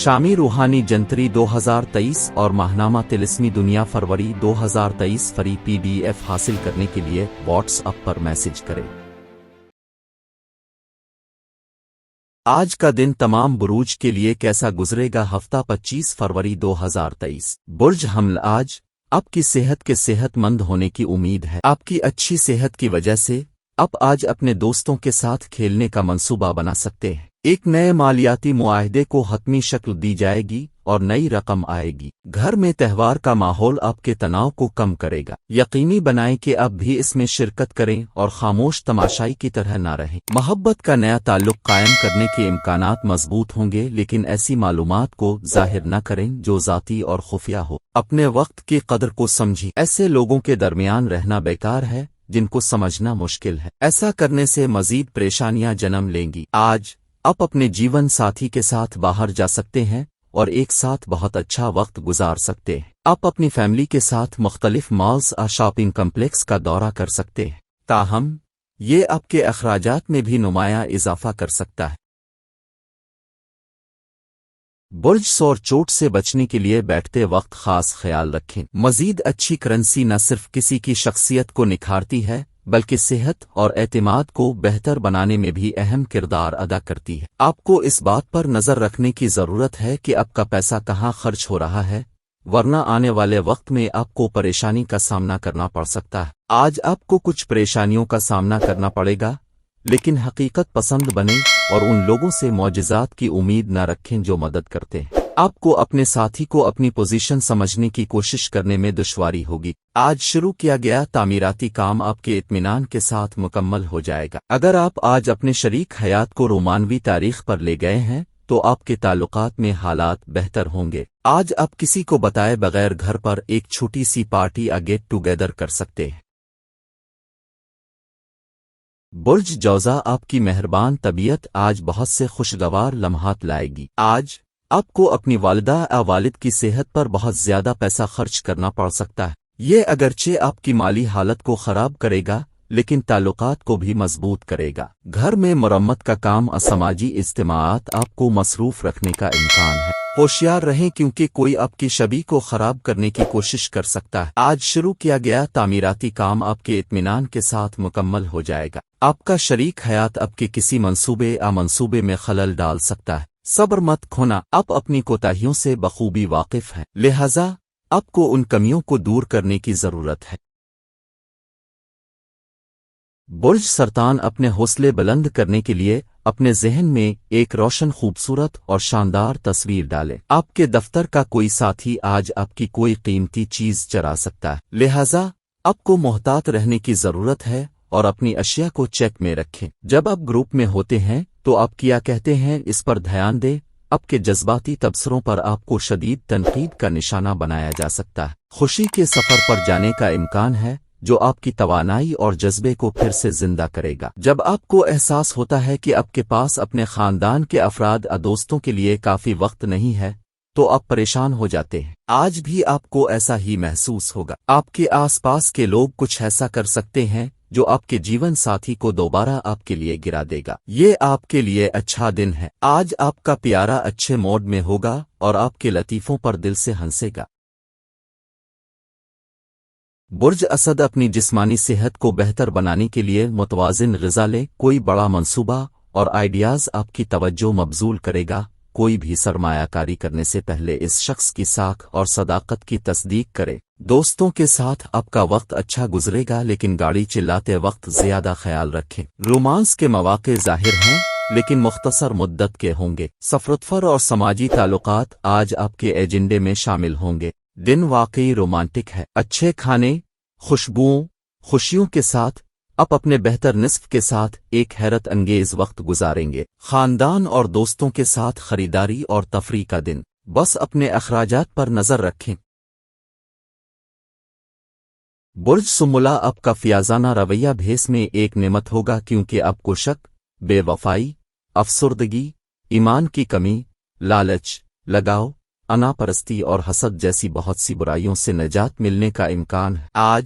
شامی روحانی جنتری 2023 اور ماہنامہ طلسمی دنیا فروری 2023 فری PDF حاصل کرنے کے لیے واٹس ایپ پر میسج کریں۔ آج کا دن تمام بروج کے لیے کیسا گزرے گا؟ ہفتہ 25 فروری 2023 برج حمل۔ آج آپ کی صحت کے صحت مند ہونے کی امید ہے۔ آپ کی اچھی صحت کی وجہ سے آپ آج اپنے دوستوں کے ساتھ کھیلنے کا منصوبہ بنا سکتے ہیں۔ ایک نئے مالیاتی معاہدے کو حتمی شکل دی جائے گی اور نئی رقم آئے گی۔ گھر میں تہوار کا ماحول آپ کے تناؤ کو کم کرے گا۔ یقینی بنائیں کہ آپ بھی اس میں شرکت کریں اور خاموش تماشائی کی طرح نہ رہیں۔ محبت کا نیا تعلق قائم کرنے کے امکانات مضبوط ہوں گے، لیکن ایسی معلومات کو ظاہر نہ کریں جو ذاتی اور خفیہ ہو۔ اپنے وقت کی قدر کو سمجھیں۔ ایسے لوگوں کے درمیان رہنا بیکار ہے جن کو سمجھنا مشکل ہے۔ ایسا کرنے سے مزید پریشانیاں جنم لیں گی۔ آج آپ اپنے جیون ساتھی کے ساتھ باہر جا سکتے ہیں اور ایک ساتھ بہت اچھا وقت گزار سکتے ہیں۔ آپ اپنی فیملی کے ساتھ مختلف مالز اور شاپنگ کمپلیکس کا دورہ کر سکتے ہیں، تاہم یہ آپ کے اخراجات میں بھی نمایاں اضافہ کر سکتا ہے۔ برج سور چوٹ سے بچنے کے لیے بیٹھتے وقت خاص خیال رکھیں۔ مزید اچھی کرنسی نہ صرف کسی کی شخصیت کو نکھارتی ہے بلکہ صحت اور اعتماد کو بہتر بنانے میں بھی اہم کردار ادا کرتی ہے۔ آپ کو اس بات پر نظر رکھنے کی ضرورت ہے کہ آپ کا پیسہ کہاں خرچ ہو رہا ہے، ورنہ آنے والے وقت میں آپ کو پریشانی کا سامنا کرنا پڑ سکتا ہے۔ آج آپ کو کچھ پریشانیوں کا سامنا کرنا پڑے گا، لیکن حقیقت پسند بنیں اور ان لوگوں سے معجزات کی امید نہ رکھیں جو مدد کرتے ہیں۔ آپ کو اپنے ساتھی کو اپنی پوزیشن سمجھنے کی کوشش کرنے میں دشواری ہوگی۔ آج شروع کیا گیا تعمیراتی کام آپ کے اطمینان کے ساتھ مکمل ہو جائے گا۔ اگر آپ آج اپنے شریک حیات کو رومانوی تاریخ پر لے گئے ہیں تو آپ کے تعلقات میں حالات بہتر ہوں گے۔ آج آپ کسی کو بتائے بغیر گھر پر ایک چھوٹی سی پارٹی یا گیٹ ٹوگیدر کر سکتے ہیں۔ برج جوزا، آپ کی مہربان طبیعت آج بہت سے خوشگوار لمحات لائے گی۔ آج آپ کو اپنی والدہ یا والد کی صحت پر بہت زیادہ پیسہ خرچ کرنا پڑ سکتا ہے۔ یہ اگرچہ آپ کی مالی حالت کو خراب کرے گا لیکن تعلقات کو بھی مضبوط کرے گا۔ گھر میں مرمت کا کام اور سماجی اجتماعات آپ کو مصروف رکھنے کا امکان ہے۔ ہوشیار رہیں کیونکہ کوئی آپ کی شبیہ کو خراب کرنے کی کوشش کر سکتا ہے۔ آج شروع کیا گیا تعمیراتی کام آپ کے اطمینان کے ساتھ مکمل ہو جائے گا۔ آپ کا شریک حیات آپ کے کسی منصوبے میں خلل ڈال سکتا ہے۔ صبر مت کھونا، آپ اپنی کوتاہیوں سے بخوبی واقف ہیں، لہذا آپ کو ان کمیوں کو دور کرنے کی ضرورت ہے۔ برج سرطان، اپنے حوصلے بلند کرنے کے لیے اپنے ذہن میں ایک روشن، خوبصورت اور شاندار تصویر ڈالیں۔ آپ کے دفتر کا کوئی ساتھی آج آپ کی کوئی قیمتی چیز چرا سکتا ہے، لہذا آپ کو محتاط رہنے کی ضرورت ہے اور اپنی اشیاء کو چیک میں رکھیں۔ جب آپ گروپ میں ہوتے ہیں تو آپ کیا کہتے ہیں اس پر دھیان دیں۔ آپ کے جذباتی تبصروں پر آپ کو شدید تنقید کا نشانہ بنایا جا سکتا ہے۔ خوشی کے سفر پر جانے کا امکان ہے جو آپ کی توانائی اور جذبے کو پھر سے زندہ کرے گا۔ جب آپ کو احساس ہوتا ہے کہ آپ کے پاس اپنے خاندان کے افراد اور دوستوں کے لیے کافی وقت نہیں ہے تو آپ پریشان ہو جاتے ہیں۔ آج بھی آپ کو ایسا ہی محسوس ہوگا۔ آپ کے آس پاس کے لوگ کچھ ایسا کر سکتے ہیں جو آپ کے جیون ساتھی کو دوبارہ آپ کے لیے گرا دے گا۔ یہ آپ کے لیے اچھا دن ہے۔ آج آپ کا پیارا اچھے موڈ میں ہوگا اور آپ کے لطیفوں پر دل سے ہنسے گا۔ برج اسد، اپنی جسمانی صحت کو بہتر بنانے کے لیے متوازن غذا لیں۔ کوئی بڑا منصوبہ اور آئیڈیاز آپ کی توجہ مبذول کرے گا۔ کوئی بھی سرمایہ کاری کرنے سے پہلے اس شخص کی ساکھ اور صداقت کی تصدیق کرے۔ دوستوں کے ساتھ آپ کا وقت اچھا گزرے گا لیکن گاڑی چلاتے وقت زیادہ خیال رکھیں۔ رومانس کے مواقع ظاہر ہیں لیکن مختصر مدت کے ہوں گے۔ سفر اور سماجی تعلقات آج آپ کے ایجنڈے میں شامل ہوں گے۔ دن واقعی رومانٹک ہے۔ اچھے کھانے، خوشبوؤں، خوشیوں کے ساتھ آپ اپنے بہتر نصف کے ساتھ ایک حیرت انگیز وقت گزاریں گے۔ خاندان اور دوستوں کے ساتھ خریداری اور تفریح کا دن، بس اپنے اخراجات پر نظر رکھیں۔ برج سنبلہ، آپ کا فیاضانہ رویہ بھیس میں ایک نعمت ہوگا کیونکہ آپ کو شک، بے وفائی، افسردگی، ایمان کی کمی، لالچ، لگاؤ، انا پرستی اور حسد جیسی بہت سی برائیوں سے نجات ملنے کا امکان ہے۔ آج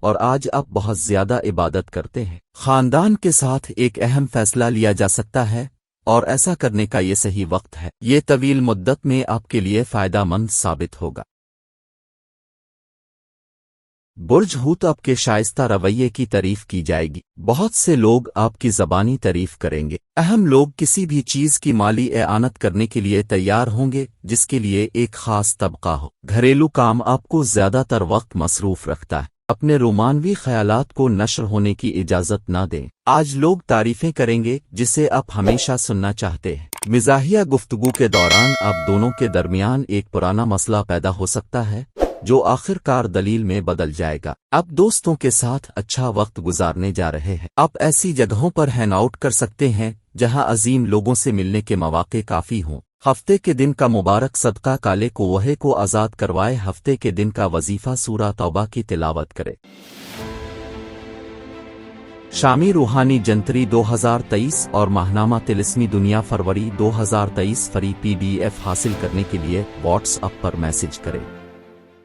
اور آج آپ بہت زیادہ عبادت کرتے ہیں۔ خاندان کے ساتھ ایک اہم فیصلہ لیا جا سکتا ہے اور ایسا کرنے کا یہ صحیح وقت ہے۔ یہ طویل مدت میں آپ کے لیے فائدہ مند ثابت ہوگا۔ برج حوت آپ کے شائستہ رویے کی تعریف کی جائے گی۔ بہت سے لوگ آپ کی زبانی تعریف کریں گے۔ اہم لوگ کسی بھی چیز کی مالی اعانت کرنے کے لیے تیار ہوں گے جس کے لیے ایک خاص طبقہ ہو۔ گھریلو کام آپ کو زیادہ تر وقت مصروف رکھتا ہے۔ اپنے رومانوی خیالات کو نشر ہونے کی اجازت نہ دیں۔ آج لوگ تعریفیں کریں گے جسے آپ ہمیشہ سننا چاہتے ہیں۔ مزاحیہ گفتگو کے دوران آپ دونوں کے درمیان ایک پرانا مسئلہ پیدا ہو سکتا ہے جو آخر کار دلیل میں بدل جائے گا۔ آپ دوستوں کے ساتھ اچھا وقت گزارنے جا رہے ہیں۔ آپ ایسی جگہوں پر ہینگ آؤٹ کر سکتے ہیں جہاں عظیم لوگوں سے ملنے کے مواقع کافی ہوں۔ ہفتے کے دن کا مبارک صدقہ کالے کوہے کو آزاد کروائے۔ ہفتے کے دن کا وظیفہ سورہ توبہ کی تلاوت کرے۔ شامی روحانی جنتری 2023 اور ماہنامہ طلسمی دنیا فروری 2023 فری PDF حاصل کرنے کے لیے واٹس ایپ پر میسج کریں۔